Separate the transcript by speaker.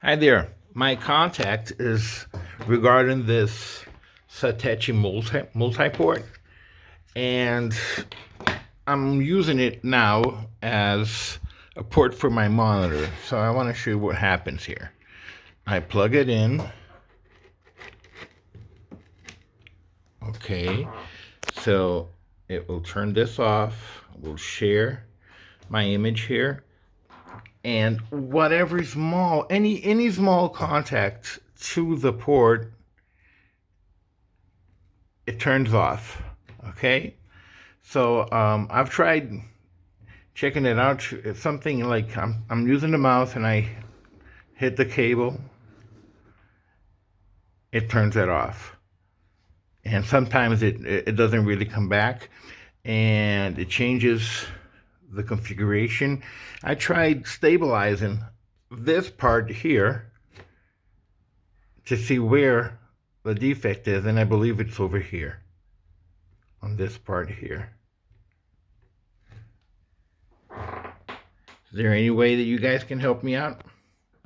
Speaker 1: Hi there. My contact is regarding this Satechi multi-port, and I'm using it now as a port for my monitor. So I want to show you what happens here. I plug it in. Okay, so it will turn this off. We'll share my image here. And whatever small, any small contact to the port, it turns off. Okay, so I've tried checking it out. It's something like I'm using the mouse and I hit the cable, it turns it off. And sometimes it doesn't really come back, and it changes the configuration. I tried stabilizing this part here to see where the defect is, and I believe it's over here on this part here. Is there any way that you guys can help me out?